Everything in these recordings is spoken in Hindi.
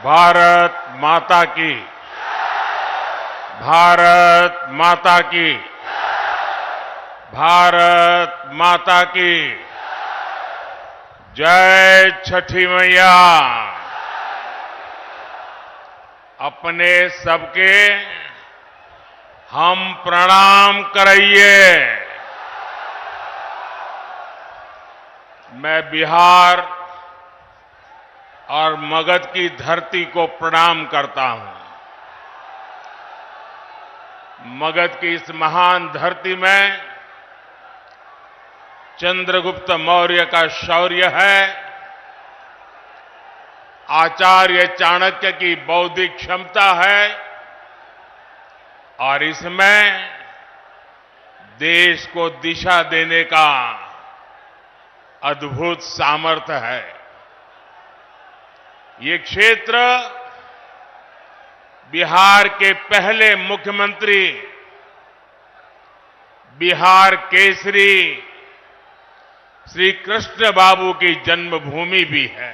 भारत माता की, भारत माता की, भारत माता की जय छठी मैया। अपने सबके हम प्रणाम कराइए। मैं बिहार और मगध की धरती को प्रणाम करता हूं। मगध की इस महान धरती में चंद्रगुप्त मौर्य का शौर्य है, आचार्य चाणक्य की बौद्धिक क्षमता है और इसमें देश को दिशा देने का अद्भुत सामर्थ्य है। ये क्षेत्र बिहार के पहले मुख्यमंत्री बिहार केसरी श्री कृष्ण बाबू की जन्मभूमि भी है।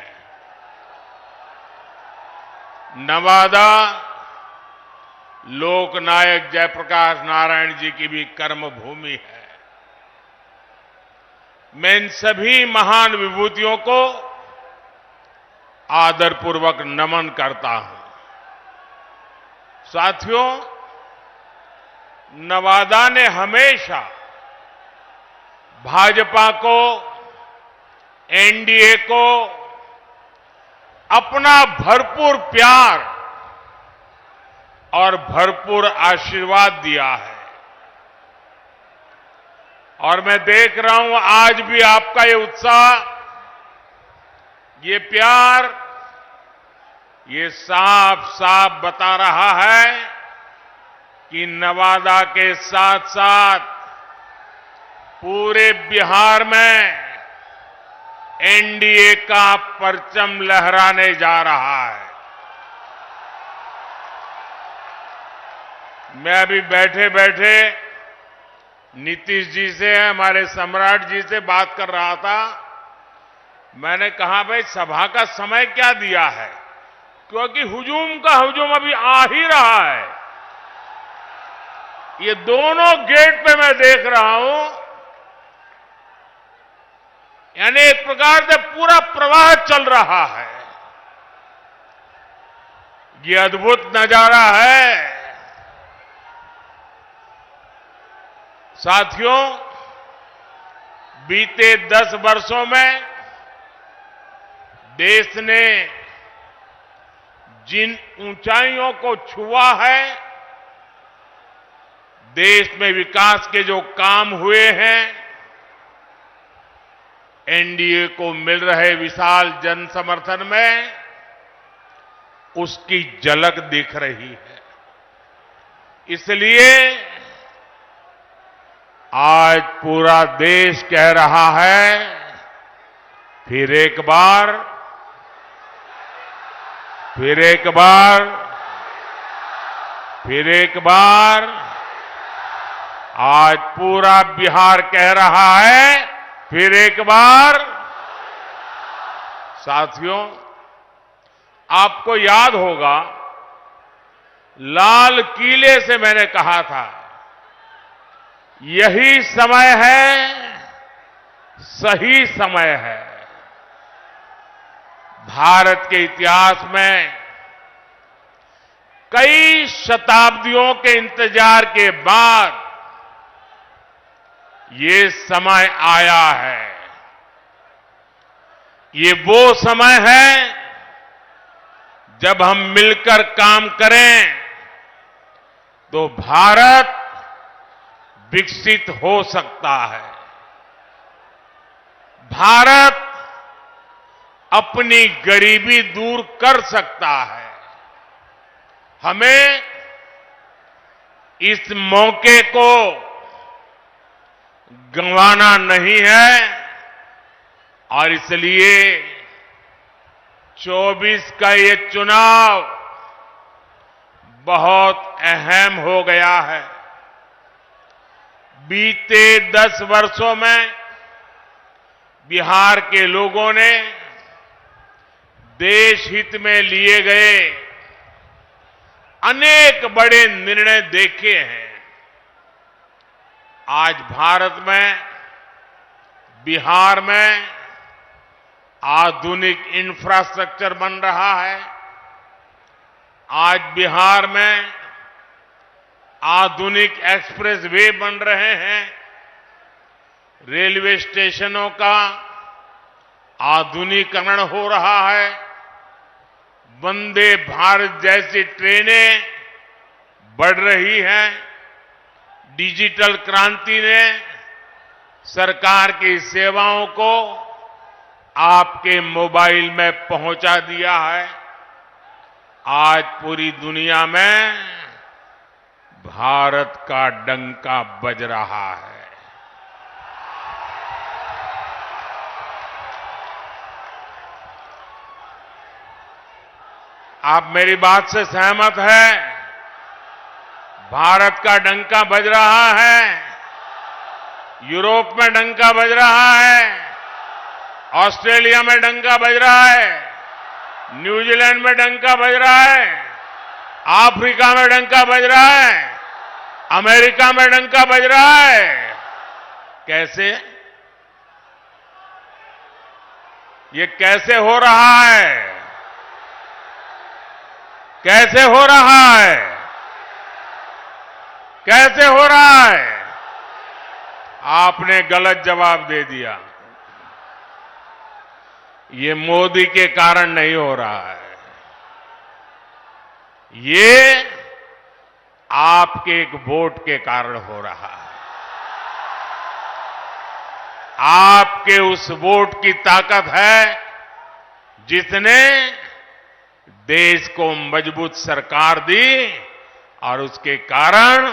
नवादा लोकनायक जयप्रकाश नारायण जी की भी कर्मभूमि है। मैं इन सभी महान विभूतियों को आदरपूर्वक नमन करता हूं। साथियों, नवादा ने हमेशा भाजपा को, एनडीए को अपना भरपूर प्यार और भरपूर आशीर्वाद दिया है और मैं देख रहा हूं आज भी आपका ये उत्साह, ये प्यार, ये साफ साफ बता रहा है कि नवादा के साथ साथ पूरे बिहार में एनडीए का परचम लहराने जा रहा है। मैं अभी बैठे बैठे नीतीश जी से, हमारे सम्राट जी से बात कर रहा था। मैंने कहा, भाई सभा का समय क्या दिया है, क्योंकि हुजूम का हुजूम अभी आ ही रहा है। ये दोनों गेट पे मैं देख रहा हूं, यानी एक प्रकार से पूरा प्रवाह चल रहा है। ये अद्भुत नजारा है। साथियों, बीते 10 वर्षों में देश ने जिन ऊंचाइयों को छुआ है, देश में विकास के जो काम हुए हैं, एनडीए को मिल रहे विशाल जन समर्थन में उसकी झलक दिख रही है। इसलिए आज पूरा देश कह रहा है, फिर एक बार, फिर एक बार, फिर एक बार। आज पूरा बिहार कह रहा है, फिर एक बार। साथियों, आपको याद होगा, लाल किले से मैंने कहा था, यही समय है, सही समय है। भारत के इतिहास में कई शताब्दियों के इंतजार के बाद ये समय आया है। ये वो समय है जब हम मिलकर काम करें तो भारत विकसित हो सकता है। भारत अपनी गरीबी दूर कर सकता है। हमें इस मौके को गंवाना नहीं है और इसलिए 24 का ये चुनाव बहुत अहम हो गया है। बीते 10 वर्षों में बिहार के लोगों ने देश हित में लिए गए अनेक बड़े निर्णय देखे हैं। आज भारत में, बिहार में आधुनिक इंफ्रास्ट्रक्चर बन रहा है। आज बिहार में आधुनिक एक्सप्रेस वे बन रहे हैं। रेलवे स्टेशनों का आधुनिकीकरण हो रहा है। वंदे भारत जैसी ट्रेनें बढ़ रही हैं। डिजिटल क्रांति ने सरकार की सेवाओं को आपके मोबाइल में पहुंचा दिया है। आज पूरी दुनिया में भारत का डंका बज रहा है। आप मेरी बात से सहमत हैं? भारत का डंका बज रहा है। यूरोप में डंका बज रहा है। ऑस्ट्रेलिया में डंका बज रहा है। न्यूजीलैंड में डंका बज रहा है। अफ्रीका में डंका बज रहा है। अमेरिका में डंका बज रहा है। कैसे? ये कैसे हो रहा है? कैसे हो रहा है? कैसे हो रहा है? आपने गलत जवाब दे दिया। ये मोदी के कारण नहीं हो रहा है। ये आपके एक वोट के कारण हो रहा है। आपके उस वोट की ताकत है जिसने देश को मजबूत सरकार दी और उसके कारण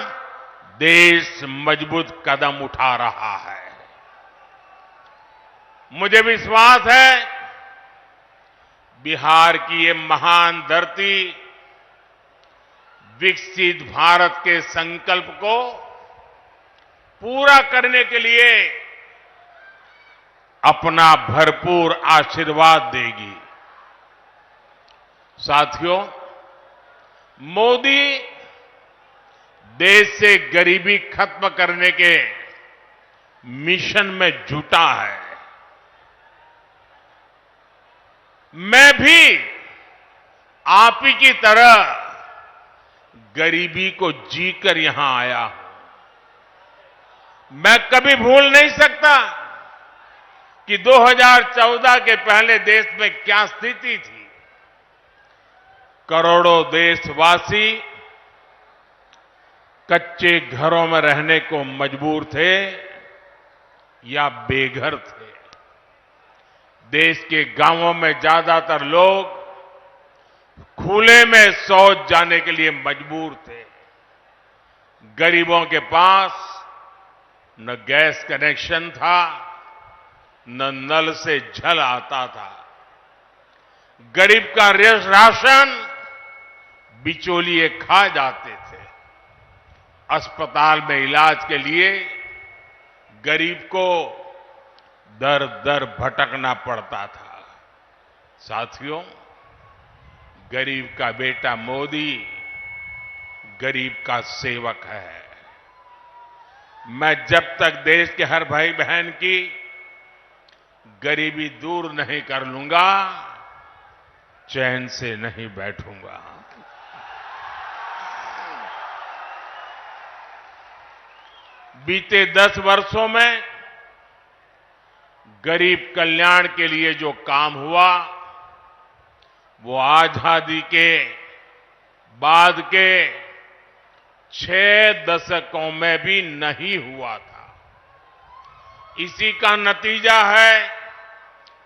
देश मजबूत कदम उठा रहा है। मुझे विश्वास है बिहार की ये महान धरती विकसित भारत के संकल्प को पूरा करने के लिए अपना भरपूर आशीर्वाद देगी। साथियों, मोदी देश से गरीबी खत्म करने के मिशन में जुटा है। मैं भी आप ही की तरह गरीबी को जीकर यहां आया हूं। मैं कभी भूल नहीं सकता कि 2014 के पहले देश में क्या स्थिति थी। करोड़ों देशवासी कच्चे घरों में रहने को मजबूर थे या बेघर थे। देश के गांवों में ज्यादातर लोग खुले में शौच जाने के लिए मजबूर थे। गरीबों के पास न गैस कनेक्शन था, न नल से जल आता था। गरीब का राशन बिचौलिए खा जाते थे। अस्पताल में इलाज के लिए गरीब को दर दर भटकना पड़ता था। साथियों, गरीब का बेटा मोदी गरीब का सेवक है। मैं जब तक देश के हर भाई बहन की गरीबी दूर नहीं कर लूंगा, चैन से नहीं बैठूंगा। बीते 10 वर्षों में गरीब कल्याण के लिए जो काम हुआ, वो आजादी के बाद के 6 दशकों में भी नहीं हुआ था। इसी का नतीजा है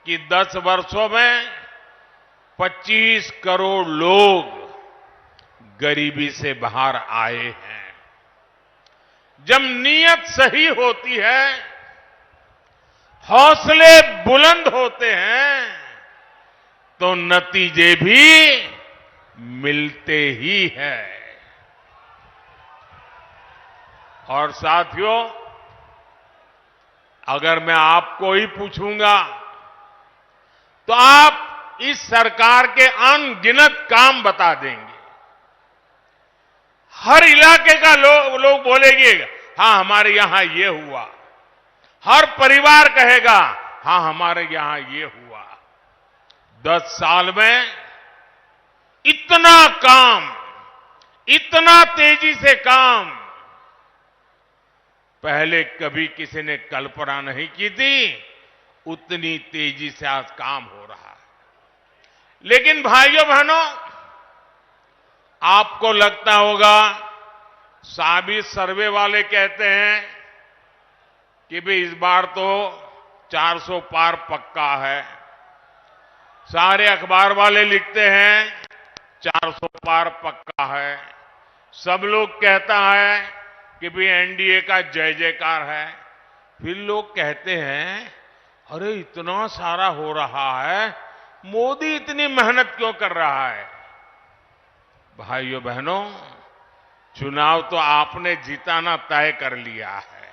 कि 10 वर्षों में 25 करोड़ लोग गरीबी से बाहर आए हैं। जब नीयत सही होती है, हौसले बुलंद होते हैं, तो नतीजे भी मिलते ही हैं। और साथियों, अगर मैं आपको ही पूछूंगा तो आप इस सरकार के अनगिनत काम बता देंगे। हर इलाके का लोग बोलेंगे, हाँ हमारे यहां ये हुआ। हर परिवार कहेगा, हाँ हमारे यहां ये हुआ। 10 साल में इतना काम, इतना तेजी से काम पहले कभी किसी ने कल्पना नहीं की थी। उतनी तेजी से आज काम हो रहा है। लेकिन भाइयों बहनों, आपको लगता होगा साबित सर्वे वाले कहते हैं कि भाई इस बार तो 400 पार पक्का है। सारे अखबार वाले लिखते हैं 400 पार पक्का है। सब लोग कहता है कि भाई एनडीए का जय जयकार है। फिर लोग कहते हैं अरे इतना सारा हो रहा है, मोदी इतनी मेहनत क्यों कर रहा है? भाइयों बहनों, चुनाव तो आपने जिताना तय कर लिया है।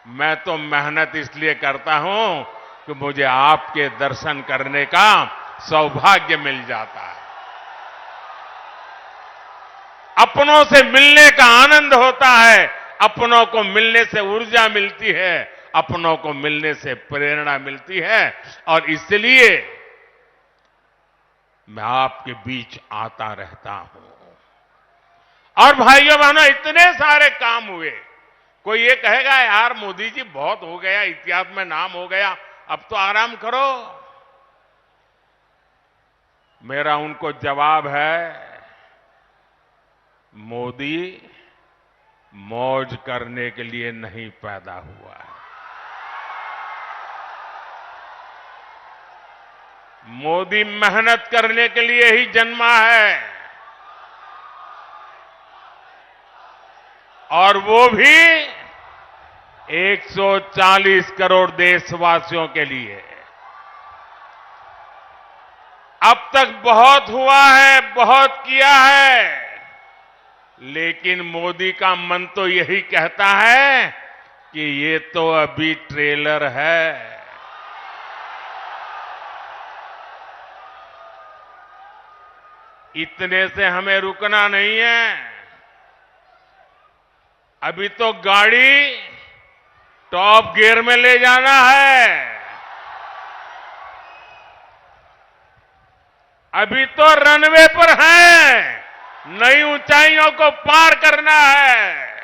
मैं तो मेहनत इसलिए करता हूं कि मुझे आपके दर्शन करने का सौभाग्य मिल जाता है। अपनों से मिलने का आनंद होता है। अपनों को मिलने से ऊर्जा मिलती है, अपनों को मिलने से प्रेरणा मिलती है। और इसलिए मैं आपके बीच आता रहता हूं। और भाइयों बहनों, इतने सारे काम हुए। कोई ये कहेगा यार मोदी जी बहुत हो गया, इतिहास में नाम हो गया, अब तो आराम करो। मेरा उनको जवाब है, मोदी मौज करने के लिए नहीं पैदा हुआ है। मोदी मेहनत करने के लिए ही जन्मा है, और वो भी 140 करोड़ देशवासियों के लिए। अब तक बहुत हुआ है, बहुत किया है, लेकिन मोदी का मन तो यही कहता है कि ये तो अभी ट्रेलर है। इतने से हमें रुकना नहीं है। अभी तो गाड़ी टॉप गियर में ले जाना है। अभी तो रनवे पर हैं, नई ऊंचाइयों को पार करना है।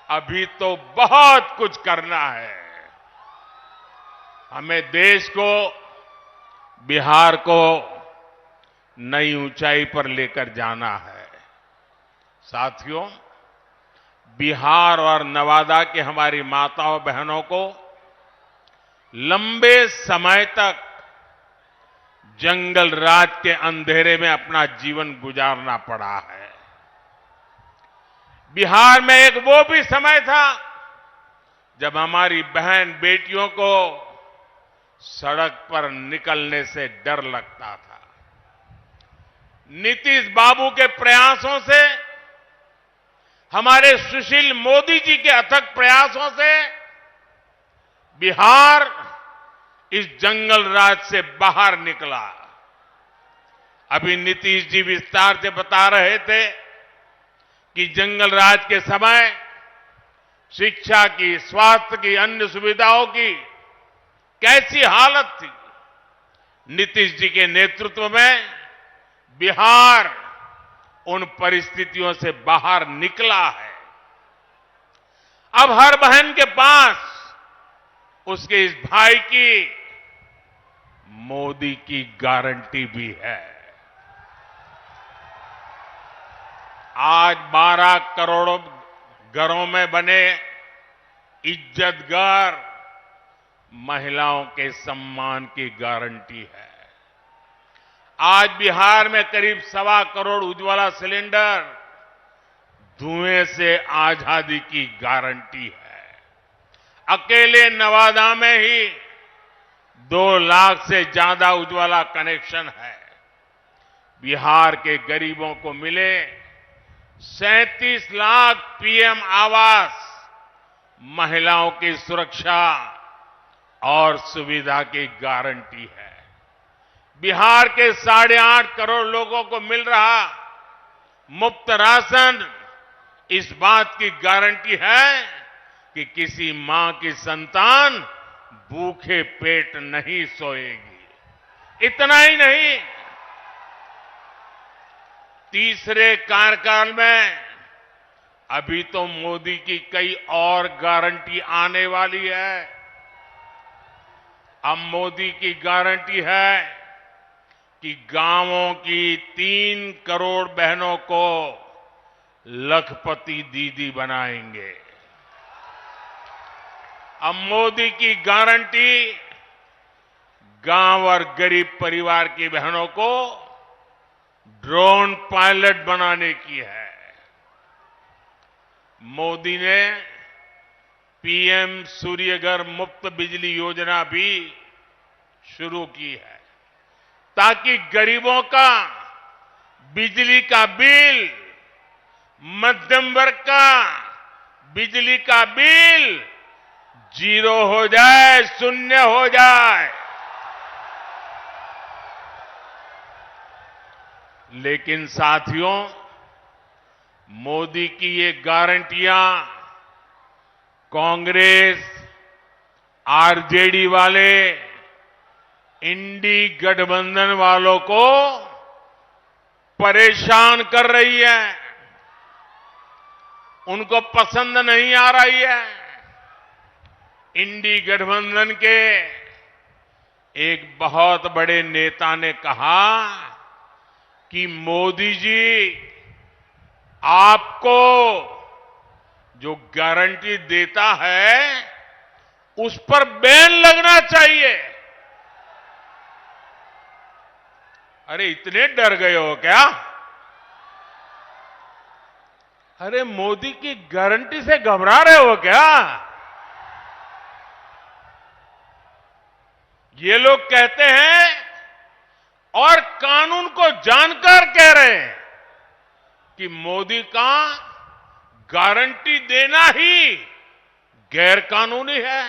अभी तो बहुत कुछ करना है। हमें देश को, बिहार को नई ऊंचाई पर लेकर जाना है। साथियों, बिहार और नवादा की हमारी माताओं बहनों को लंबे समय तक जंगल राज के अंधेरे में अपना जीवन गुजारना पड़ा है। बिहार में एक वो भी समय था जब हमारी बहन बेटियों को सड़क पर निकलने से डर लगता था। नीतीश बाबू के प्रयासों से, हमारे सुशील मोदी जी के अथक प्रयासों से बिहार इस जंगल राज से बाहर निकला। अभी नीतीश जी विस्तार से बता रहे थे कि जंगल राज के समय शिक्षा की, स्वास्थ्य की, अन्य सुविधाओं की कैसी हालत थी। नीतीश जी के नेतृत्व में बिहार उन परिस्थितियों से बाहर निकला है। अब हर बहन के पास उसके इस भाई की मोदी की गारंटी भी है। आज 12 करोड़ घरों में बने इज्जत घर महिलाओं के सम्मान की गारंटी है। आज बिहार में करीब 1.25 करोड़ उज्ज्वला सिलेंडर धुएं से आजादी की गारंटी है। अकेले नवादा में ही 2 लाख से ज्यादा उज्ज्वला कनेक्शन है। बिहार के गरीबों को मिले 37 लाख पीएम आवास, महिलाओं की सुरक्षा और सुविधा की गारंटी है। बिहार के 8.5 करोड़ लोगों को मिल रहा मुफ्त राशन इस बात की गारंटी है कि किसी मां की संतान भूखे पेट नहीं सोएगी। इतना ही नहीं, तीसरे कार्यकाल में अभी तो मोदी की कई और गारंटी आने वाली है। अब मोदी की गारंटी है कि गांवों की 3 करोड़ बहनों को लखपति दीदी बनाएंगे। अब मोदी की गारंटी गांव और गरीब परिवार की बहनों को ड्रोन पायलट बनाने की है। मोदी ने पीएम सूर्यघर मुफ्त बिजली योजना भी शुरू की है ताकि गरीबों का बिजली का बिल, मध्यम वर्ग का बिजली का बिल 0 हो जाए, शून्य हो जाए। लेकिन साथियों, मोदी की ये गारंटियां कांग्रेस, आरजेडी वाले, इंडी गठबंधन वालों को परेशान कर रही है, उनको पसंद नहीं आ रही है। इंडी गठबंधन के एक बहुत बड़े नेता ने कहा कि मोदी जी आपको जो गारंटी देता है उस पर बैन लगना चाहिए। अरे इतने डर गए हो क्या? अरे मोदी की गारंटी से घबरा रहे हो क्या? ये लोग कहते हैं और कानून को जानकर कह रहे हैं कि मोदी का गारंटी देना ही गैर कानूनी है।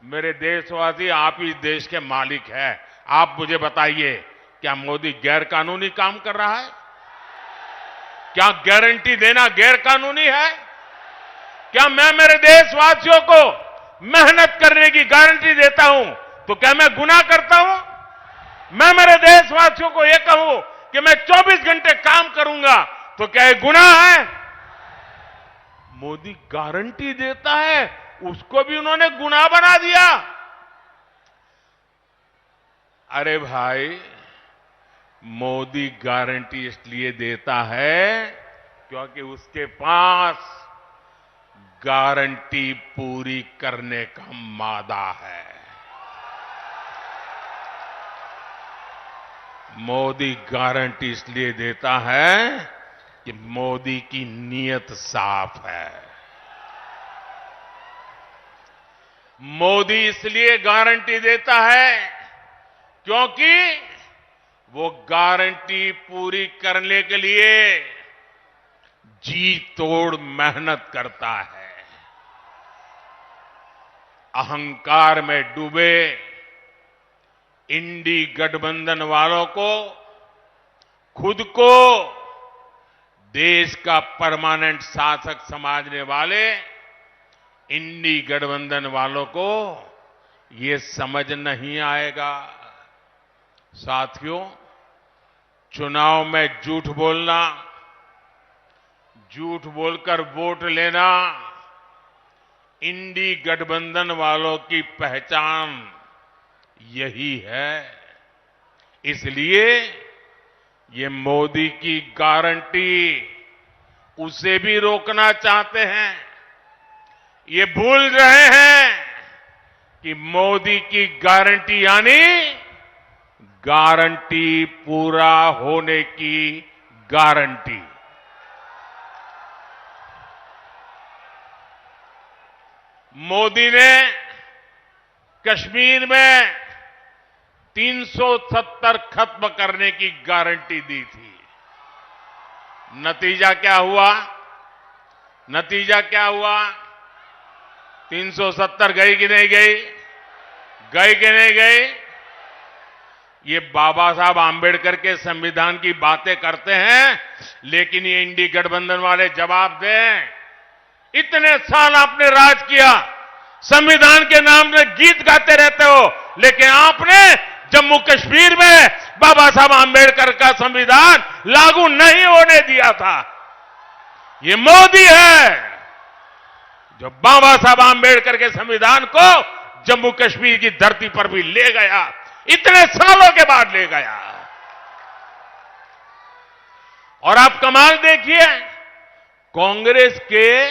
मेरे देशवासी, आप इस देश के मालिक हैं, आप मुझे बताइए, क्या मोदी गैर कानूनी काम कर रहा है? क्या गारंटी देना गैर कानूनी है? क्या मैं मेरे देशवासियों को मेहनत करने की गारंटी देता हूं तो क्या मैं गुनाह करता हूं? मैं मेरे देशवासियों को यह कहूं कि मैं 24 घंटे काम करूंगा तो क्या यह गुनाह है? मोदी गारंटी देता है, उसको भी उन्होंने गुनाह बना दिया। अरे भाई, मोदी गारंटी इसलिए देता है क्योंकि उसके पास गारंटी पूरी करने का मादा है। मोदी गारंटी इसलिए देता है कि मोदी की नीयत साफ है। मोदी इसलिए गारंटी देता है क्योंकि वो गारंटी पूरी करने के लिए जी तोड़ मेहनत करता है। अहंकार में डूबे इंडी गठबंधन वालों को खुद को देश का परमानेंट शासक समझने वाले इंडी गठबंधन वालों को ये समझ नहीं आएगा। साथियों, चुनाव में झूठ बोलना, झूठ बोलकर वोट लेना इंडी गठबंधन वालों की पहचान यही है। इसलिए ये मोदी की गारंटी उसे भी रोकना चाहते हैं। ये भूल रहे हैं कि मोदी की गारंटी यानी गारंटी पूरा होने की गारंटी। मोदी ने कश्मीर में 370 खत्म करने की गारंटी दी थी। नतीजा क्या हुआ? नतीजा क्या हुआ? 370 गई कि नहीं गई? गई कि नहीं गई? ये बाबा साहब आंबेडकर के संविधान की बातें करते हैं, लेकिन ये इंडी गठबंधन वाले जवाब दें। इतने साल आपने राज किया, संविधान के नाम में गीत गाते रहते हो, लेकिन आपने जम्मू कश्मीर में बाबा साहब आंबेडकर का संविधान लागू नहीं होने दिया था। ये मोदी है जो बाबा साहब आंबेडकर के संविधान को जम्मू कश्मीर की धरती पर भी ले गया, इतने सालों के बाद ले गया। और आप कमाल देखिए, कांग्रेस के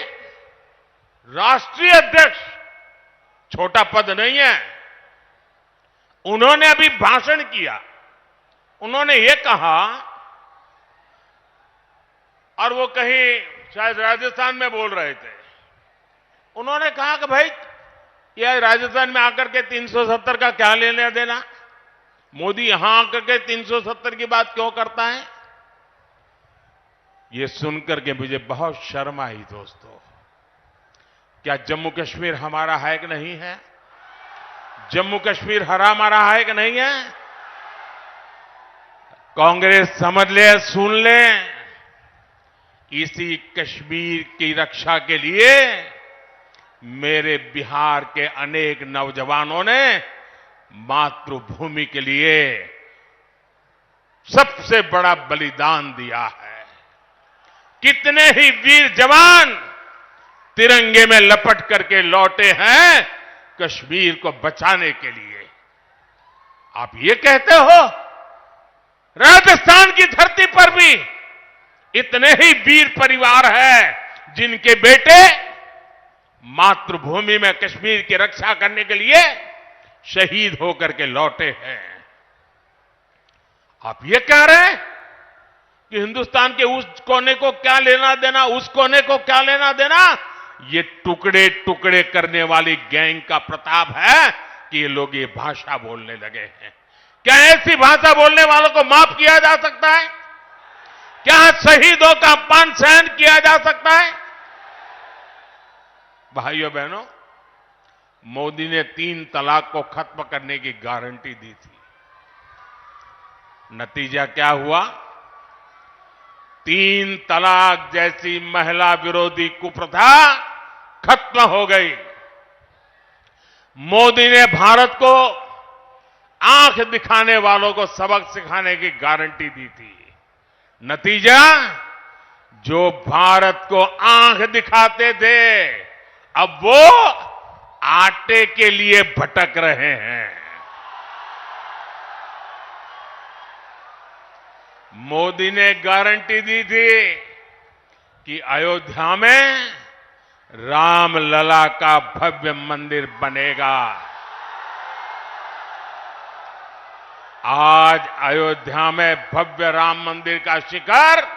राष्ट्रीय अध्यक्ष, छोटा पद नहीं है, उन्होंने अभी भाषण किया। उन्होंने ये कहा, और वो कहीं शायद राजस्थान में बोल रहे थे, उन्होंने कहा कि भाई यह राजस्थान में आकर के 370 का क्या लेना देना, मोदी यहां आकर के 370 की बात क्यों करता है। ये सुनकर के मुझे बहुत शर्म आई दोस्तों। क्या जम्मू कश्मीर हमारा है कि नहीं है? जम्मू कश्मीर हमारा है कि नहीं है? कांग्रेस समझ ले, सुन ले, इसी कश्मीर की रक्षा के लिए मेरे बिहार के अनेक नौजवानों ने मातृभूमि के लिए सबसे बड़ा बलिदान दिया है। कितने ही वीर जवान तिरंगे में लपट करके लौटे हैं कश्मीर को बचाने के लिए। आप ये कहते हो राजस्थान की धरती पर भी इतने ही वीर परिवार हैं जिनके बेटे मातृभूमि में कश्मीर की रक्षा करने के लिए शहीद होकर के लौटे हैं। आप ये कह रहे हैं कि हिंदुस्तान के उस कोने को क्या लेना देना, उस कोने को क्या लेना देना। ये टुकड़े टुकड़े करने वाली गैंग का प्रताप है कि ये लोग ये भाषा बोलने लगे हैं। क्या ऐसी भाषा बोलने वालों को माफ किया जा सकता है? क्या शहीदों का अपमान सहन किया जा सकता है? भाइयों बहनों, मोदी ने 3 तलाक को खत्म करने की गारंटी दी थी। नतीजा क्या हुआ? 3 तलाक जैसी महिला विरोधी कुप्रथा खत्म हो गई। मोदी ने भारत को आंख दिखाने वालों को सबक सिखाने की गारंटी दी थी। नतीजा, जो भारत को आंख दिखाते थे अब वो आटे के लिए भटक रहे हैं। मोदी ने गारंटी दी थी कि अयोध्या में रामलला का भव्य मंदिर बनेगा। आज अयोध्या में भव्य राम मंदिर का शिखर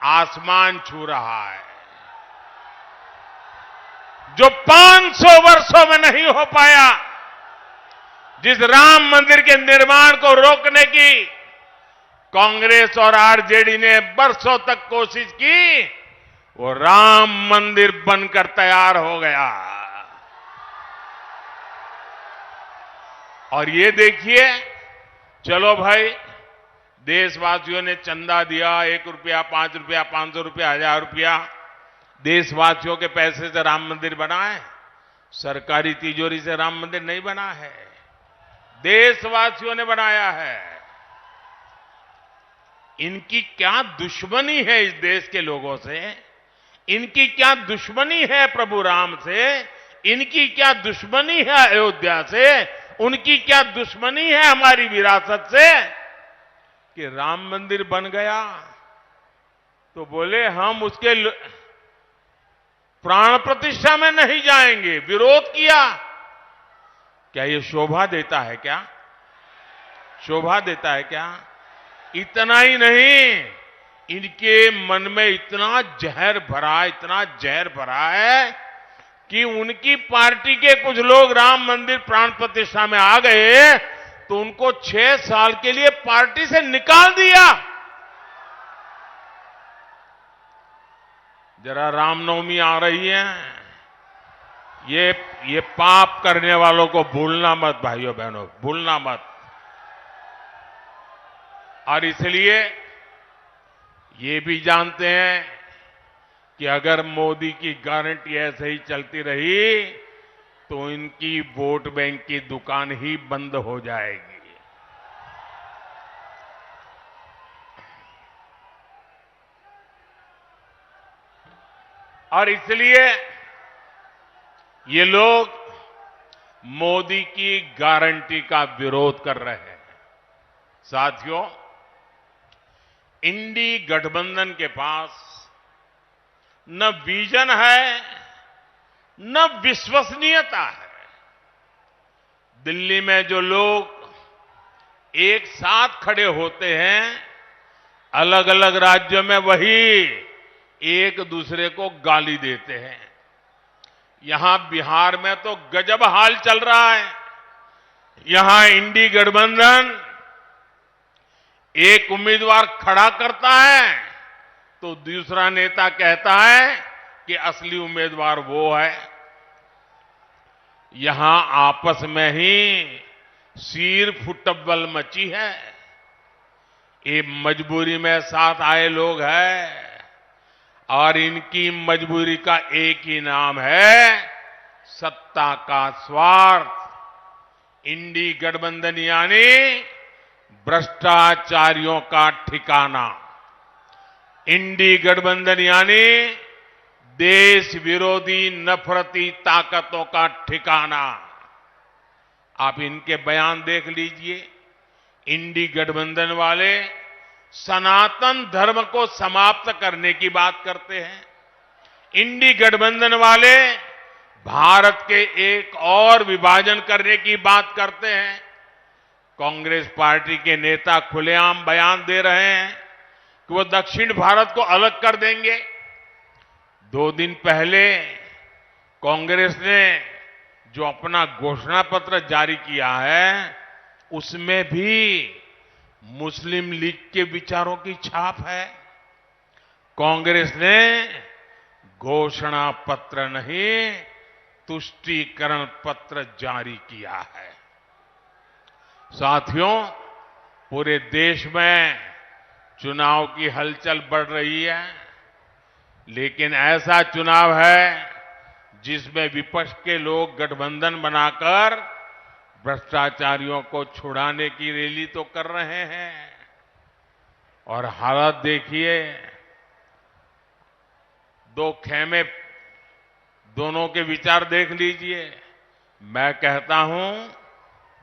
आसमान छू रहा है। जो 500 वर्षों में नहीं हो पाया, जिस राम मंदिर के निर्माण को रोकने की कांग्रेस और आरजेडी ने बरसों तक कोशिश की, वो राम मंदिर बनकर तैयार हो गया। और ये देखिए, चलो भाई, देशवासियों ने चंदा दिया, 1 रुपया, 5 रुपया, 500 रुपया, 1000 रुपया, देशवासियों के पैसे से राम मंदिर बना है। सरकारी तिजोरी से राम मंदिर नहीं बना है, देशवासियों ने बनाया है। इनकी क्या दुश्मनी है इस देश के लोगों से? इनकी क्या दुश्मनी है प्रभु राम से? इनकी क्या दुश्मनी है अयोध्या से? उनकी क्या दुश्मनी है हमारी विरासत से कि राम मंदिर बन गया तो बोले हम उसके प्राण प्रतिष्ठा में नहीं जाएंगे, विरोध किया। क्या ये शोभा देता है क्या? शोभा देता है क्या? इतना ही नहीं, इनके मन में इतना जहर भरा, इतना जहर भरा है कि उनकी पार्टी के कुछ लोग राम मंदिर प्राण प्रतिष्ठा में आ गए तो उनको 6 साल के लिए पार्टी से निकाल दिया। जरा रामनवमी आ रही है, ये पाप करने वालों को भूलना मत भाइयों बहनों, भूलना मत। और इसलिए ये भी जानते हैं कि अगर मोदी की गारंटी ऐसे ही चलती रही तो इनकी वोट बैंक की दुकान ही बंद हो जाएगी। और इसलिए ये लोग मोदी की गारंटी का विरोध कर रहे हैं। साथियों, इंडी गठबंधन के पास न विजन है न विश्वसनीयता है। दिल्ली में जो लोग एक साथ खड़े होते हैं, अलग अलग राज्यों में वही एक दूसरे को गाली देते हैं। यहां बिहार में तो गजब हाल चल रहा है। यहां इंडी गठबंधन एक उम्मीदवार खड़ा करता है तो दूसरा नेता कहता है कि असली उम्मीदवार वो है। यहां आपस में ही सिर फुटबल मची है। ये मजबूरी में साथ आए लोग हैं और इनकी मजबूरी का एक ही नाम है सत्ता का स्वार्थ। इंडी गठबंधन यानी भ्रष्टाचारियों का ठिकाना। इंडी गठबंधन यानी देश विरोधी नफरती ताकतों का ठिकाना। आप इनके बयान देख लीजिए। इंडी गठबंधन वाले सनातन धर्म को समाप्त करने की बात करते हैं। इंडी गठबंधन वाले भारत के एक और विभाजन करने की बात करते हैं। कांग्रेस पार्टी के नेता खुलेआम बयान दे रहे हैं कि वो दक्षिण भारत को अलग कर देंगे। 2 दिन पहले कांग्रेस ने जो अपना घोषणा पत्र जारी किया है उसमें भी मुस्लिम लीग के विचारों की छाप है। कांग्रेस ने घोषणा पत्र नहीं, तुष्टीकरण पत्र जारी किया है। साथियों, पूरे देश में चुनाव की हलचल बढ़ रही है, लेकिन ऐसा चुनाव है जिसमें विपक्ष के लोग गठबंधन बनाकर भ्रष्टाचारियों को छुड़ाने की रैली तो कर रहे हैं। और हालत देखिए, 2 खेमे, दोनों के विचार देख लीजिए। मैं कहता हूं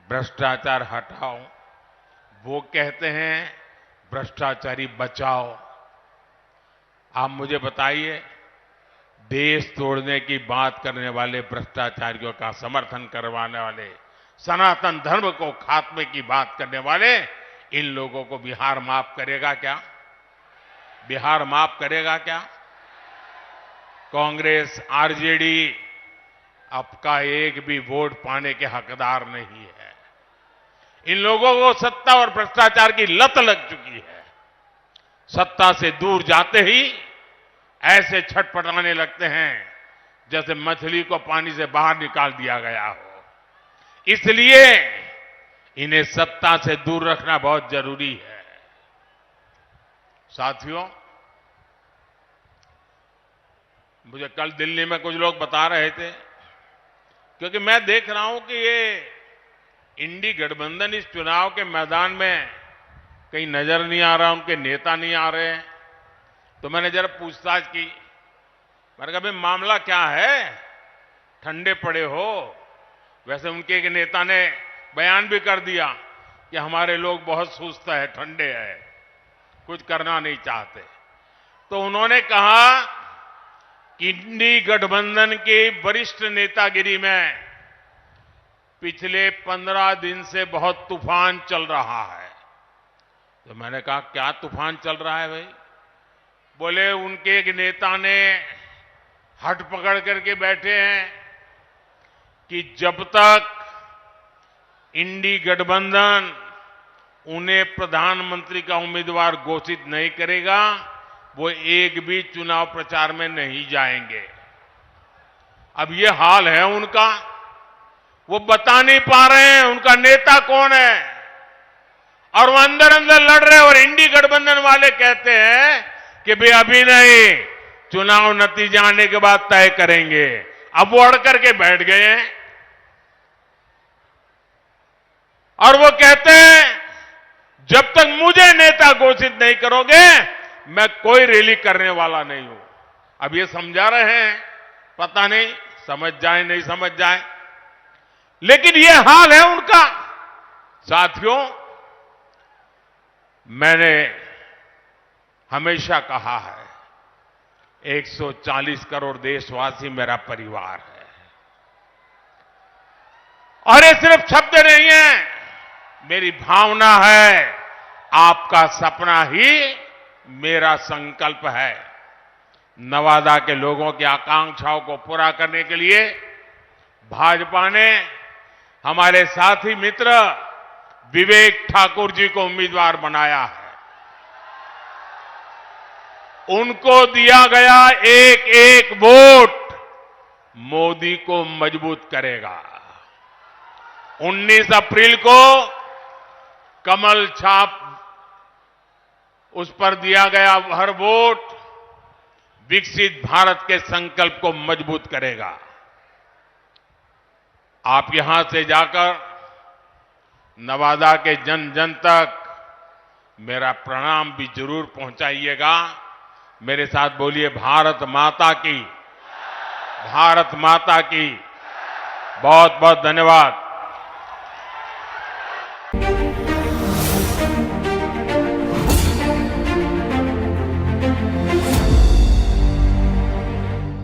भ्रष्टाचार हटाओ, वो कहते हैं भ्रष्टाचारी बचाओ। आप मुझे बताइए, देश तोड़ने की बात करने वाले भ्रष्टाचारियों का समर्थन करवाने वाले, सनातन धर्म को खात्मे की बात करने वाले, इन लोगों को बिहार माफ करेगा क्या? बिहार माफ करेगा क्या? कांग्रेस, आरजेडी आपका एक भी वोट पाने के हकदार नहीं है। इन लोगों को सत्ता और भ्रष्टाचार की लत लग चुकी है। सत्ता से दूर जाते ही ऐसे छटपटाने लगते हैं जैसे मछली को पानी से बाहर निकाल दिया गया हो। इसलिए इन्हें सत्ता से दूर रखना बहुत जरूरी है। साथियों, मुझे कल दिल्ली में कुछ लोग बता रहे थे, क्योंकि मैं देख रहा हूं कि ये इंडी गठबंधन इस चुनाव के मैदान में कहीं नजर नहीं आ रहा, उनके नेता नहीं आ रहे हैं। तो मैंने जरा पूछताछ की। मैंने कहा, भाई मामला क्या है? ठंडे पड़े हो? वैसे उनके एक नेता ने बयान भी कर दिया कि हमारे लोग बहुत सुस्त है, ठंडे हैं, कुछ करना नहीं चाहते। तो उन्होंने कहा कि इंडी गठबंधन के वरिष्ठ नेतागिरी में पिछले 15 दिन से बहुत तूफान चल रहा है। तो मैंने कहा, क्या तूफान चल रहा है भाई? बोले उनके एक नेता ने हट पकड़ करके बैठे हैं कि जब तक इंडी गठबंधन उन्हें प्रधानमंत्री का उम्मीदवार घोषित नहीं करेगा, वो एक भी चुनाव प्रचार में नहीं जाएंगे। अब ये हाल है उनका, वो बता नहीं पा रहे हैं उनका नेता कौन है। और वो अंदर अंदर लड़ रहे और इंडी गठबंधन वाले कहते हैं कि भाई अभी नहीं, चुनाव नतीजे आने के बाद तय करेंगे। अब वो अड़ करके बैठ गए हैं और वो कहते हैं जब तक मुझे नेता घोषित नहीं करोगे मैं कोई रैली करने वाला नहीं हूं। अब ये समझा रहे हैं, पता नहीं समझ जाए नहीं समझ जाए, लेकिन ये हाल है उनका। साथियों, मैंने हमेशा कहा है 140 करोड़ देशवासी मेरा परिवार है और ये सिर्फ शब्द नहीं है, मेरी भावना है। आपका सपना ही मेरा संकल्प है। नवादा के लोगों की आकांक्षाओं को पूरा करने के लिए भाजपा ने हमारे साथी मित्र विवेक ठाकुर जी को उम्मीदवार बनाया है। उनको दिया गया एक एक वोट मोदी को मजबूत करेगा। 19 अप्रैल को कमल छाप उस पर दिया गया हर वोट विकसित भारत के संकल्प को मजबूत करेगा। आप यहां से जाकर नवादा के जन जन तक मेरा प्रणाम भी जरूर पहुंचाइएगा। मेरे साथ बोलिए भारत माता की, भारत माता की। बहुत बहुत धन्यवाद।